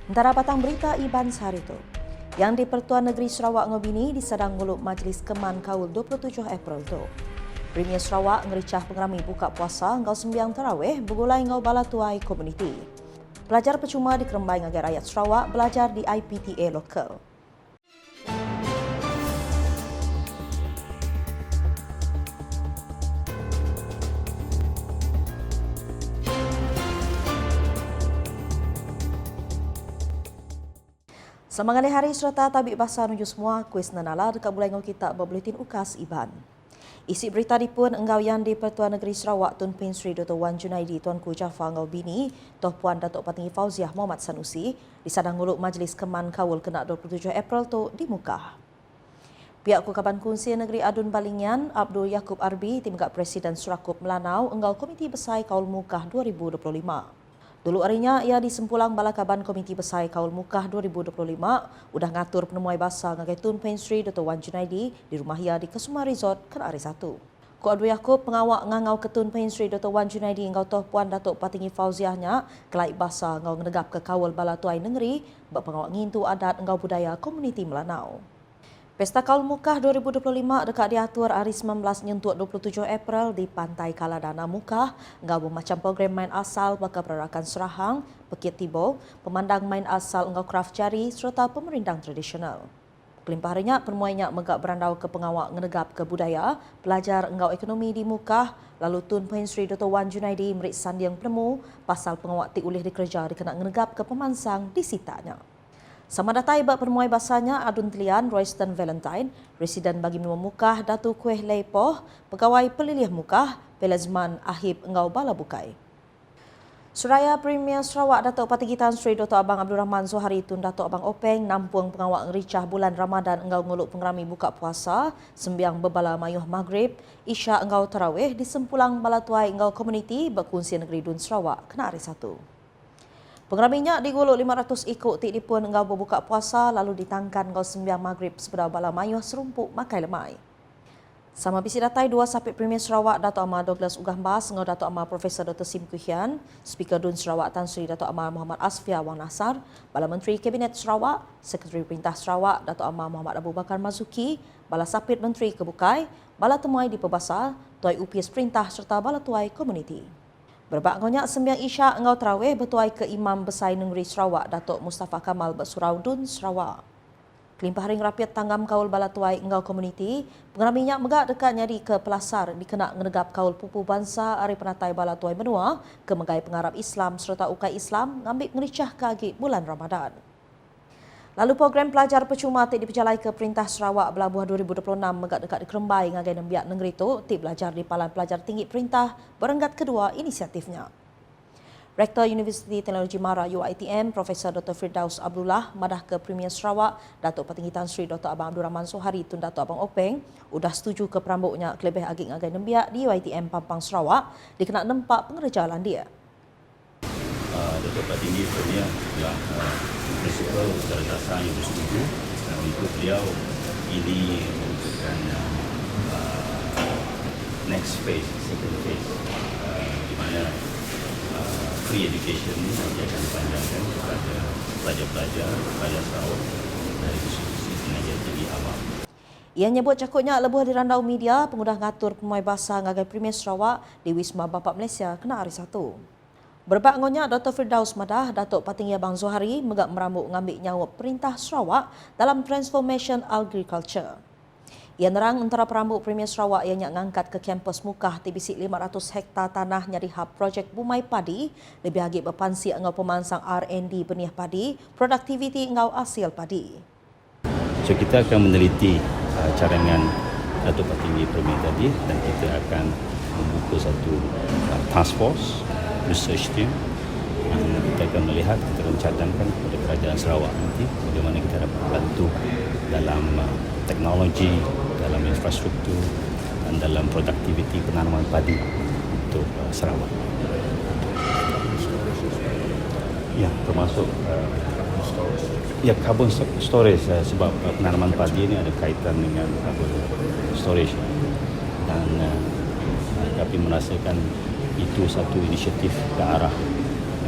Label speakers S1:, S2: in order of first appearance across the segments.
S1: Antara batang berita Iban sehari itu, yang di Pertuan Negeri Sarawak Ngobini disadang nguluk Majlis Keman Kaul 27 April itu. Premier Sarawak ngericah pengerami buka puasa ngau sembiang tarawih bergulai ngau bala tuai komuniti. Pelajar percuma di Kerembai ngagai rakyat Sarawak belajar di IPTA lokal. Selamat hari serta tabik bahasa menuju semua kuis nanala dekat bulai ngau kita berbuletin UKAS Iban. Isi berita dipun enggau yang di Pertuan Negeri Sarawak Tun Pen Sri Dr. Wan Junaidi Tuanku Jaafar Ngau Bini Toh Puan Datuk Patinggi Fauziah Muhammad Sanusi disadang nguluk Majlis Keman Kawul kena 27 April tu di Mukah. Pihak Kaban Kunsi Negeri Adun Balingian Abdul Yaakob Arbi Timgak Presiden Surakup Melanau enggau Komiti Besar Kaul Mukah 2025. Dulu harinya ia disempulang balakaban Komiti Besar Kaul Mukah 2025 udah ngatur penemuai bahasa ngagai Tun Pen Sri Dr. Wan Junaidi di rumah ia di Kesuma Resort ke hari 1. Ko Abdul Yaakob pengawak ngangau ke Tun Pen Sri Dr. Wan Junaidi ngau Toh Puan Datuk Patinggi Fauziahnya kelai bahasa ngau ngenegap ke Kaul Bala Tuai Negeri berpengawak ngintu adat ngau budaya komuniti Melanau. Pesta Kaul Mukah 2025 dekat diatur hari 19 nyentuh 27 April di Pantai Kaladana Mukah ngau macam program main asal bakal perarakan serahang, pekit tibo, pemandang main asal ngau kraft jari serta pemerindang tradisional. Kelimpah harinya permuainya megak berandau ke pengawak ngenegap ke budaya, pelajar ngau ekonomi di Mukah, lalu Tun Pen Sri Dr. Wan Junaidi merik sandiang penemu pasal pengawak ti ulih dikerja dikena ngenegap ke pemansang disitanya. Sama datai bak permuai basanya Adun Telian Royston Valentine, Residen bagi Menua Mukah Datu Kueh Leipoh, Pegawai Pelilih Mukah, Pelazman Ahib Engau Bala Bukai. Suraya Premier Sarawak Datuk Patinggi Tan Sri Dr. Abang Abdul Rahman Zohari Tun Datuk Abang Openg nampung pengawak ngericah bulan Ramadan engau nguluk pengerami buka puasa, sembiang bebala mayuh maghrib, Isya engau tarawih di sempulang bala tuai engau komuniti berkunsi negeri Dun Sarawak kena hari 1. Pengeraminya diguluk 500 ikut tik dipun engau berbuka puasa lalu ditangkan engau sembiang maghrib sebelah bala mayuh serumpuk makai lemai. Sama bisi datai dua sapit Premier Sarawak Datuk Amar Douglas Ugah Bas engau Datuk Amar Profesor Dr. Sim Kuhian, Speaker Dun Sarawak Tan Sri Datuk Amar Muhammad Asfia Wang Nasar, Bala Menteri Kabinet Sarawak, Sekretari Perintah Sarawak Datuk Amar Muhammad Abu Bakar Mazuki, Bala Sapit Menteri Kebukai, Bala Temuai di Pebasar, Tuai UPS Perintah serta Bala Tuai Komuniti. Berbak ngonyak sembiang Isya engau tarawih bertuai ke Imam Besar Negeri Sarawak Datuk Mustafa Kamal Bersurau Dun Sarawak. Kelimpah ring rapiat tanggam kaul bala tuai engau komuniti, pengeraminya megak dekat nyari ke pelasar dikena ngenegap kaul pupu bangsa hari penatai bala tuai benua ke megai pengarap Islam serta ukai Islam ngambil ngericah kagi bulan Ramadan. Lalu program pelajar percuma tik diperjalai ke Perintah Sarawak Belabuh 2026 megak dekat di Kerembai ngagai nembiak negeri tu tik belajar di Palan Pelajar Tinggi Perintah berenggat kedua inisiatifnya. Rektor Universiti Teknologi Mara UiTM Profesor Dr. Firdaus Abdullah madah ke Premier Sarawak Datuk Patinggi Tan Sri Dr. Abang Abdul Rahman Zohari Tun Datuk Abang Openg udah setuju ke perambuknya kelebih agik ngagai nembiak di UiTM Pampang Sarawak dikena nempak pengerjaan dia.
S2: Datuk Patinggi Premier adalah prinsipal secara dasar yang bersetuju dan mengikut beliau ini merupakan next phase, second phase di mana free education ini nanti akan dipanjangkan kepada pelajar-pelajar Sarawak dari institusi pengajian tinggi awam.
S1: Ia nyebut cakutnya lebuh dirandau media pengudah ngatur pemuai bahasa ngagai Premier Sarawak di Wisma Bapak Malaysia kena hari 1. Berbak ngonya Dr. Firdaus madah Datuk Patinggi Abang Zohari megak merambut ngambil nyawa Perintah Sarawak dalam transformation agriculture. Ia nerang antara perambut Premier Sarawak yang ngangkat ke kampus Mukah TBC 500 hektar tanah nyari hab projek Bumai Padi lebih agak berpansi engau pemansang R&D benih padi, produktiviti engau hasil padi.
S2: So kita akan meneliti cadangan Datuk Patinggi Premier tadi dan kita akan membuka satu task force research team yang kita akan melihat, kita akan cadangkan kepada kerajaan Sarawak nanti bagaimana kita dapat bantu dalam teknologi, dalam infrastruktur dan dalam produktiviti penanaman padi untuk Sarawak. Ya, termasuk carbon storage sebab penanaman padi ini ada kaitan dengan carbon storage dan kami merasakan itu satu inisiatif ke arah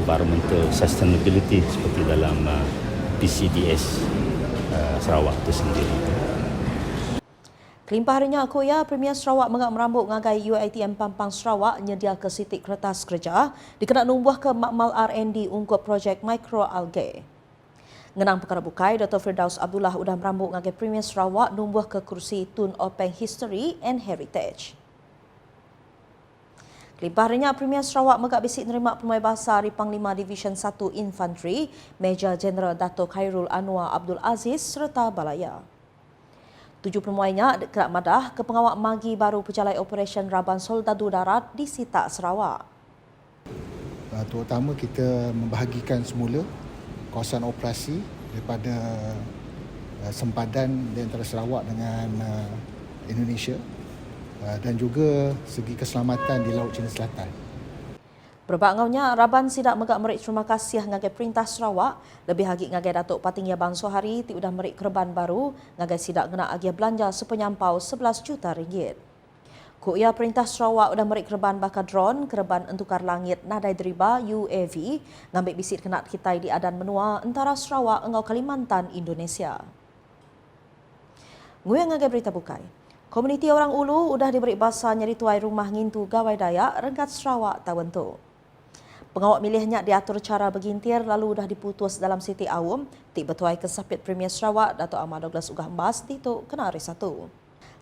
S2: environmental sustainability seperti dalam PCDS Sarawak itu sendiri.
S1: Kelimpah harinya Koya, Premier Sarawak mengak merambut ngagai UiTM Pampang Sarawak nyedia ke sitik kertas kerja dikena numbuh ke makmal R&D untuk projek mikroalgae. Ngenang perkara bukai, Dr. Firdaus Abdullah udah merambut ngagai Premier Sarawak numbuh ke kursi Tun Openg History and Heritage. Kelimpah harinya Premier Sarawak megak bisik nerima Permai Bahasa dari Panglima Division 1 Infantry, Major General Dato' Khairul Anwar Abdul Aziz serta Balaya. 7 permuainya dekat madah ke pengawak magi baru pejalai Operation Raban Soldadu Darat di Sitak, Sarawak.
S3: Terutama kita membahagikan semula kawasan operasi daripada sempadan di antara Sarawak dengan Indonesia dan juga segi keselamatan di Laut Cina Selatan.
S1: Berbak ngaunya, Raban sidak megak merik terima kasih ngagai Perintah Sarawak, lebih lagi ngagai Datuk Patinggi Abang Sohari ti udah merik kerban baru ngagai sidak kena agia belanja sepenyampau 11 juta ringgit. Kuya Perintah Sarawak udah merik kerban bakal drone, kerban entukar langit nadai deriba UAV, ngambil bisit kenat kitai di Adan Menua antara Sarawak engau Kalimantan, Indonesia. Nguyang ngagai berita bukai. Komuniti orang Ulu udah diberi bahasa nyari tuai rumah ngintu gawai Dayak Renggat Sarawak tahun tu. Pengawak milihnya diatur cara bergintir lalu dah diputus dalam Siti Awam, tik bertuai kesapit Premier Sarawak Dato' Ahmad Douglas Ugah Mbas Tito kena hari 1.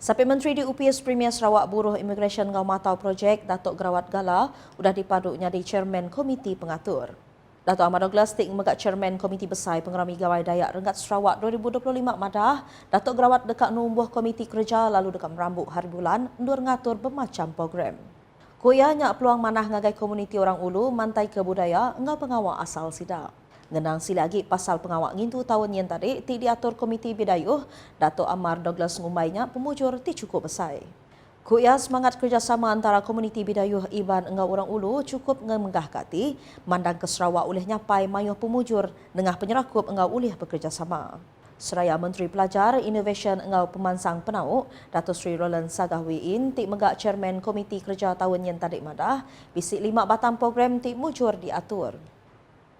S1: Sapit Menteri di UPS Premier Sarawak Buruh Immigration Ngau Matau Projek Dato' Gerawat Gala udah dipaduknya di Chairman Komiti Pengatur. Dato' Ahmad Douglas tik megak Chairman Komiti Besar Pengerami Gawai Dayak Renggat Sarawak 2025 madah, Dato' Gerawat dekat numbuh komiti kerja lalu dekat merambut hari bulan endur ngatur bermacam program. Kuya nyak peluang manah ngagai komuniti orang Ulu mantai ke budaya engau pengawak asal sidak. Ngenang sila lagi pasal pengawak ngintu tahun yang tadi ti diatur komiti bidayuh, Dato' Ahmad Douglas ngumbainya pemujur ti cukup besar. Kuya semangat kerjasama antara komuniti bidayuh Iban engau orang Ulu cukup ngemenggah kati, mandang ke Sarawak oleh nyapai mayuh pemujur nengah penyerakup engau oleh bekerjasama. Seraya Menteri Pelajar, Innovation engau Pemansang Penau, Dato' Sri Roland Sagahwiin, tik megak Chairman Komiti Kerja tahun yang tadi madah, bisik 5 batang program tik mujur diatur.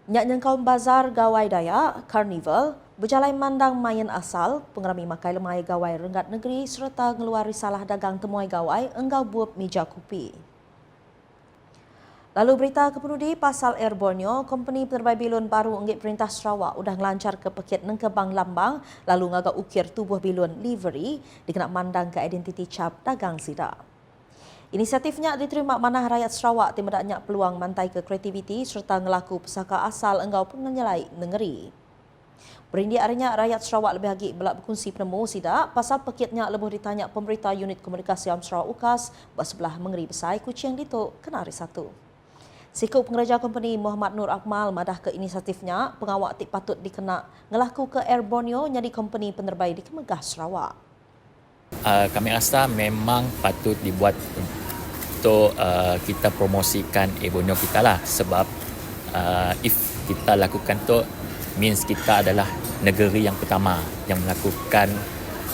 S1: Nyak nyengkau bazar gawai Dayak, Carnival, berjalai mandang main asal, pengerami makai lemai gawai Renggat Negeri serta ngeluar risalah dagang temuai gawai engau buat meja kopi. Lalu berita kepenudi pasal Air Borneo, company penerbang bilun baru unggit Perintah Sarawak udah ngelancar ke Pekit Nengkebang Lambang lalu ngagak ukir tubuh bilun livery dikena mandang ke identiti cap dagang sidak. Inisiatifnya diterima manah rakyat Sarawak timedaknya peluang mantai ke kreativiti serta ngelaku pesaka asal engau pengenyalai negeri. Berindik harinya rakyat Sarawak lebih lagi belak berkongsi penemu sidak pasal Pekitnya lebih ditanya pemberita unit komunikasi Am Sarawak UKAS bersebelah mengeri besar kucing dituk kena hari 1. Sikup pengereja company Muhammad Nur Akmal madah ke inisiatifnya, pengawak tik patut dikena ngelaku ke Air Borneo jadi company penerbang di Kemegah Sarawak.
S4: Kami rasa memang patut dibuat untuk kita promosikan Air Borneo kita lah sebab if kita lakukan tu means kita adalah negeri yang pertama yang melakukan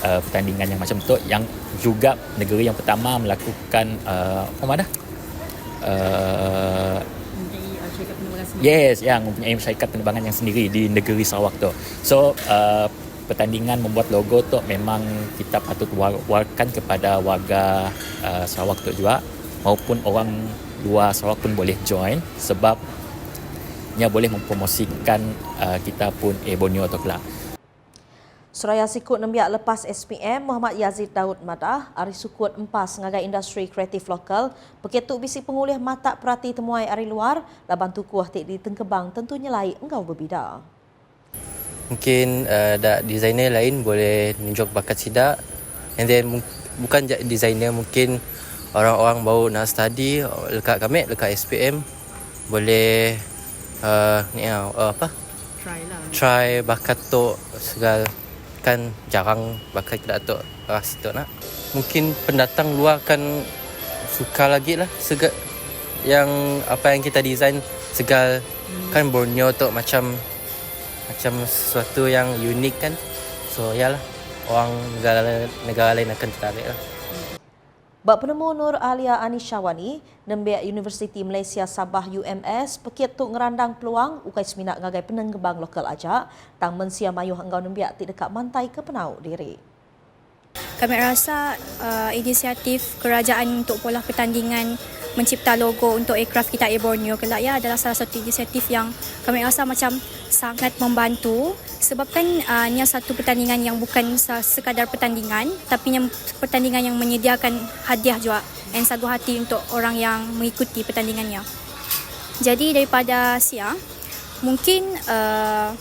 S4: pertandingan yang macam tu, yang juga negeri yang pertama melakukan yes, yang mempunyai syarikat penerbangan yang sendiri di negeri Sarawak tu. So pertandingan membuat logo tu memang kita patut warkan kepada warga Sarawak tu juga, maupun orang luar Sarawak pun boleh join sebab ia boleh mempromosikan kita pun Air Borneo tu kelak.
S1: Seraya sikut nembiak lepas SPM, Muhammad Yazid Daud Madah, Ari Sukut Empas ngagai industri kreatif lokal, peketuk bisik pengulih mata perhati temuai ari luar, laban tukuh tik di Tengkebang tentunya lain engkau berbida.
S5: Mungkin designer lain boleh tunjuk bakat sidak, and then bukan designer, mungkin orang-orang baru nak study dekat kami, dekat SPM boleh try bakat tu segala. Kan jarang bakat kita tu ras tu nak. Mungkin pendatang luar kan suka lagi lah yang apa yang kita design segal kan Borneo tu macam sesuatu yang unik kan. So yalah, orang negara lain akan tertarik lah.
S1: Bak penemu Nur Alia Anisyawani, nembiak Universiti Malaysia Sabah UMS, pekit tu ngerandang peluang ukai seminat ngagai penenggembang lokal ajak, tang mensia mayuh enggau nembiak ti dekat mantai ke Penau diri.
S6: Kami rasa inisiatif kerajaan untuk pola pertandingan mencipta logo untuk aircraft kita Air Borneo kelak ya adalah salah satu inisiatif yang kami rasa macam sangat membantu sebabkan ini satu pertandingan yang bukan sekadar pertandingan tapi yang pertandingan yang menyediakan hadiah juga dan sagu hati untuk orang yang mengikuti pertandingannya. Jadi daripada siang mungkin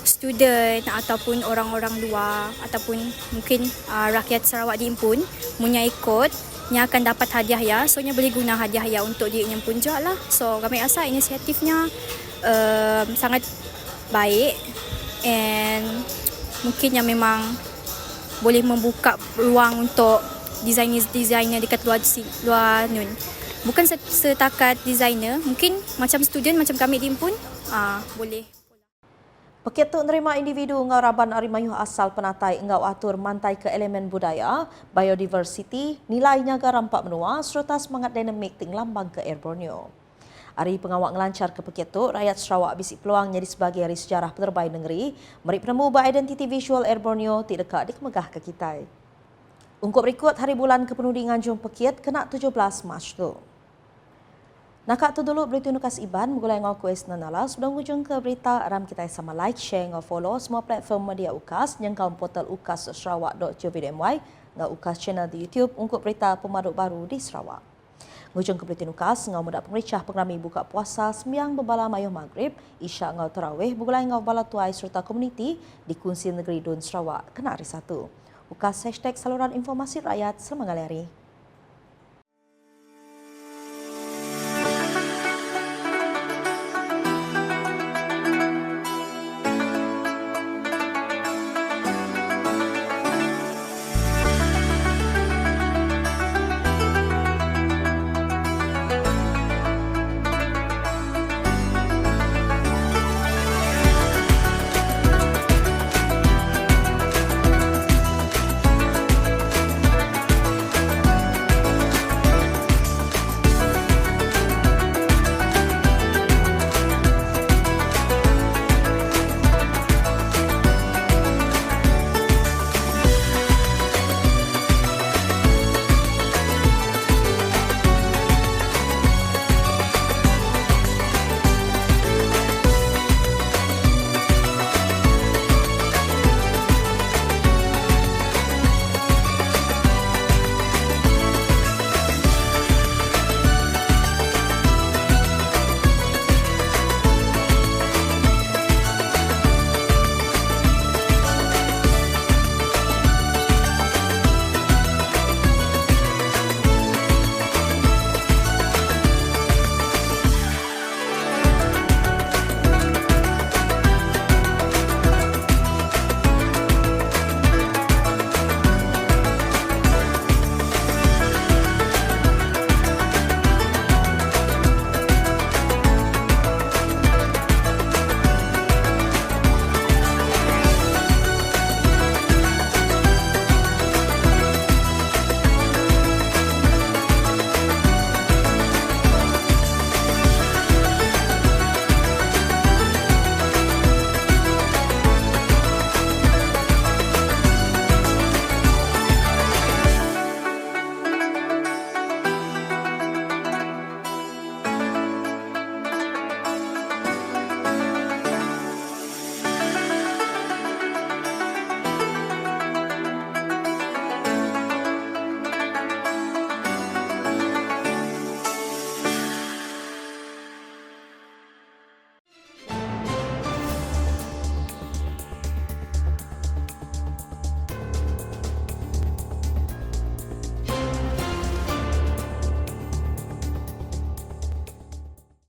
S6: student ataupun orang-orang luar ataupun mungkin rakyat Sarawak diimpun punya ikut yang akan dapat hadiah ya. So nya boleh guna hadiah ya untuk dirinya pun juga lah. So kami rasa inisiatifnya sangat baik and mungkin yang memang boleh membuka ruang untuk designer dekat luar nun. Bukan setakat designer, mungkin macam student macam kami diimpun boleh.
S1: Pekit tu nerima individu ngau Raban Arimayuh asal penatai engau atur mantai ke elemen budaya, biodiversity, nilainya garampak menua serta semangat dinamik ting lambang ke Air Borneo. Hari pengawak ngelancar ke Pekit tu, rakyat Sarawak bisi peluang jadi sebagai hari sejarah peterbaik negeri, mari penemu identiti visual Air Borneo ti dekat di kemegah ke kita. Ungkup berikut hari bulan kepenudingan Jom Pekit kena 17 Mac tu. Nakak tu dulu berita nukas Iban, mengulai ngau kuis nanala. Sebelum hujung ke berita, aram kita sama like, share, ngau follow semua platform media UKAS, jangkau portal ukas.sarawak.gov.my, ngau UKAS channel di YouTube, ungkup berita pemaduk baru di Sarawak. Hujung ke berita nukas, ngau muda pengericah pengrami buka puasa, sembiang bebala mayuh maghrib, isyak ngau terawih, mengulai ngau bala tuai serta komuniti di Kunsi Negeri Dun Sarawak, kena hari 1. UKAS #saluran informasi rakyat, selamat hari.